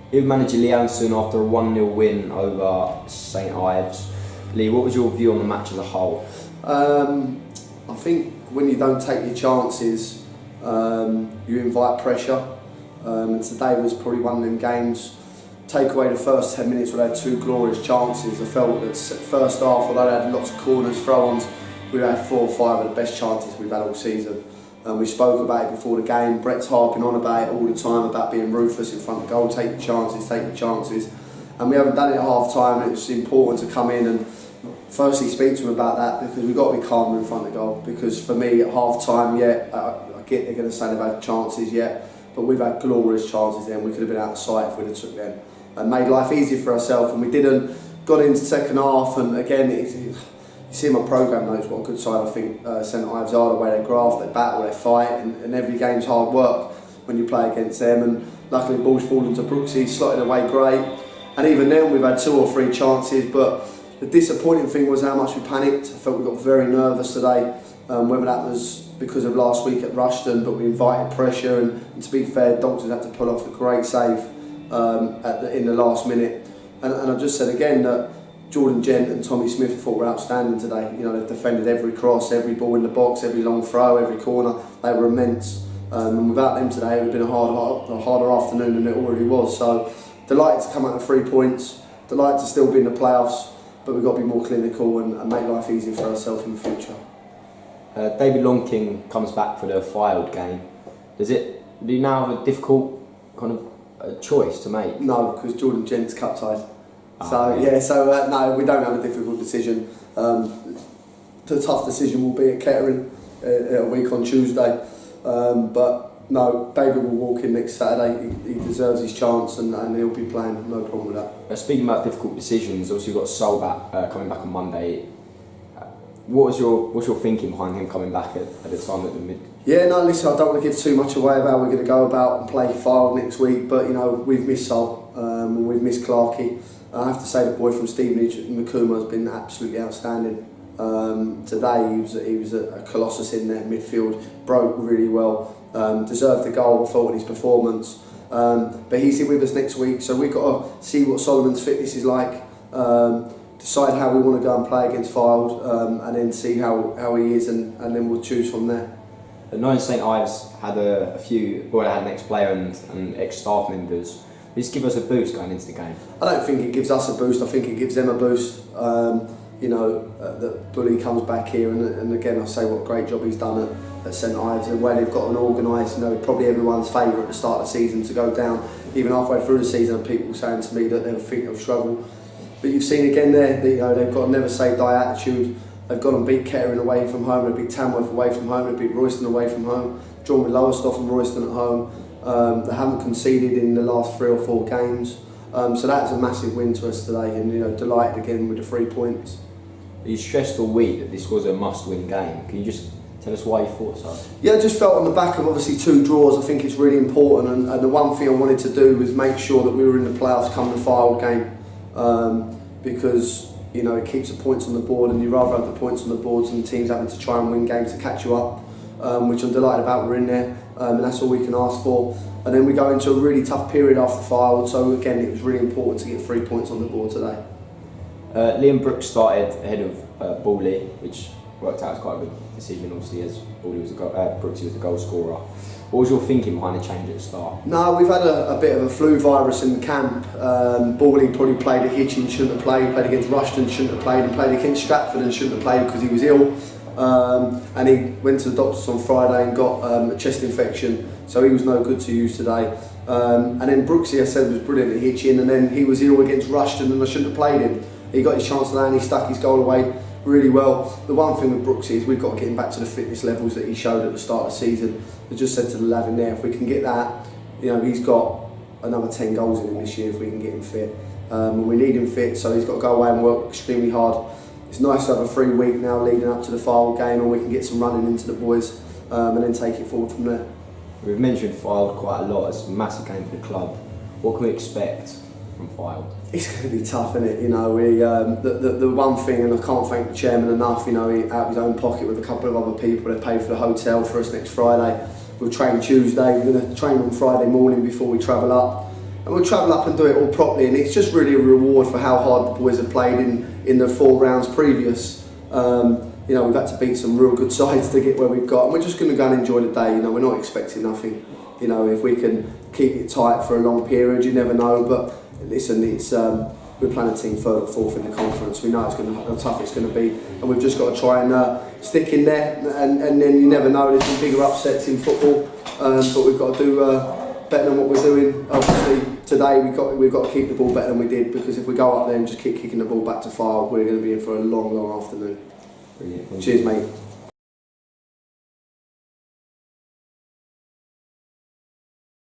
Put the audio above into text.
You've manager Lee Allinson after a 1-0 win over St Ives. Lee, what was your view on the match as a whole? I think when you don't take your chances, you invite pressure. And today was probably one of them games. Take away the first 10 minutes where they had two glorious chances. I felt that first half, although they had lots of corners, throw-ons, we had 4 or 5 of the best chances we've had all season. We spoke about it before the game. Brett's harping on about it all the time, about being ruthless in front of goal, take your chances, take your chances. And we haven't done it at half time. It's important to come in and firstly speak to him about that, because we've got to be calmer in front of goal. Because for me, at half time, I get they're going to say they've had chances yet, but we've had glorious chances then. We could have been out of sight if we'd have took them and made life easier for ourselves, and we didn't. Got into second half, and again, you see my programme notes what a good side I think St Ives are, the way they graft, they battle, they fight, and every game's hard work when you play against them. And luckily the ball's fallen to Brooksy, slotted away great, and even then we've had 2 or 3 chances. But the disappointing thing was how much we panicked. I felt we got very nervous today, whether that was because of last week at Rushden, but we invited pressure, and to be fair, Doctors had to pull off a great save in the last minute. And I just said again that Jordan Gent and Tommy Smith I thought were outstanding today. You know, they've defended every cross, every ball in the box, every long throw, every corner. They were immense. And without them today, it would have been a harder afternoon than it already was. So delighted to come out with 3 points, delighted to still be in the playoffs, but we've got to be more clinical and make life easier for ourselves in the future. David Longking comes back for the Fylde game. Do you now have a difficult kind of choice to make? No, because Jordan Gent's cup tied. No, we don't have a difficult decision. The tough decision will be at Kettering a week on Tuesday. But no, David will walk in next Saturday. He deserves his chance, and he'll be playing. No problem with that. Speaking about difficult decisions, obviously you've got Sol coming back on Monday. What's your thinking behind him coming back at the time at the mid? Yeah, no, listen, I don't want to give too much away of how we're going to go about and play Fylde next week, but you know, we've missed Sol, we've missed Clarkey. I have to say the boy from Stevenage, Makuma, has been absolutely outstanding. Today he was a colossus in there, midfield, broke really well, deserved the goal, I thought, in his performance. But he's here with us next week, so we've got to see what Solomon's fitness is like, decide how we want to go and play against Fylde, and then see how he is, and then we'll choose from there. Knowing St Ives had they had an ex-player and ex-staff members, does this give us a boost going into the game? I don't think it gives us a boost, I think it gives them a boost. That Bully comes back here, and again I say what a great job he's done at St Ives, and where they've got an organised, probably everyone's favourite at the start of the season to go down. Even halfway through the season, people saying to me that they'll think they'll struggle. But you've seen again there, they've got a never say die attitude. They've gone and beat Kettering away from home, they beat Tamworth away from home, they beat Royston away from home, drawn with Lowestoft and Royston at home. They haven't conceded in the last 3 or 4 games. So that's a massive win to us today, and delighted again with the 3 points. You stressed all week that this was a must-win game. Can you just tell us why you thought so? Yeah, I just felt on the back of obviously 2 draws, I think it's really important, and the one thing I wanted to do was make sure that we were in the playoffs come the Fylde game, because it keeps the points on the board, and you'd rather have the points on the boards than teams having to try and win games to catch you up, which I'm delighted about. We're in there, and that's all we can ask for. And then we go into a really tough period after Fylde, so again it was really important to get 3 points on the board today. Liam Brooks started ahead of Bawley, which worked out as quite a good decision, obviously, as Brooksy was the goal scorer. What was your thinking behind the change at the start? No, we've had a bit of a flu virus in the camp. Bawley probably played at Hitchin, shouldn't have played against Rushden, shouldn't have played, and played against Stratford and shouldn't have played because he was ill. And he went to the doctors on Friday and got a chest infection, so he was no good to use today. And then Brooksy, I said, was brilliant at Hitchin, and then he was ill against Rushden and I shouldn't have played him. He got his chance today and he stuck his goal away really well. The one thing with Brooksy is we've got to get him back to the fitness levels that he showed at the start of the season. I just said to the lad in there, if we can get that, he's got another 10 goals in him this year if we can get him fit. We need him fit, so he's got to go away and work extremely hard. It's nice to have a free week now leading up to the Fylde game, and we can get some running into the boys, and then take it forward from there. We've mentioned Fylde quite a lot. It's a massive game for the club. What can we expect from Fylde? It's going to be tough, isn't it? The one thing, and I can't thank the chairman enough, he out of his own pocket with a couple of other people, they paid for the hotel for us next Friday. We'll train Tuesday, we're going to train on Friday morning before we travel up. and we'll travel up and do it all properly. And it's just really a reward for how hard the boys have played in the 4 rounds previous. You know, we've had to beat some real good sides to get where we've got, and we're just going to go and enjoy the day. You know, we're not expecting nothing. You know, if we can keep it tight for a long period, you never know. But listen, it's we're playing a team 3rd or 4th in the conference. We know it's going to how tough it's going to be, and we've just got to try and stick in there. And then you never know. There's been bigger upsets in football, but we've got to do better than what we're doing. Obviously, today we've got to keep the ball better than we did, because if we go up there and just keep kicking the ball back to far, we're going to be in for a long, long afternoon. Brilliant. Cheers, mate.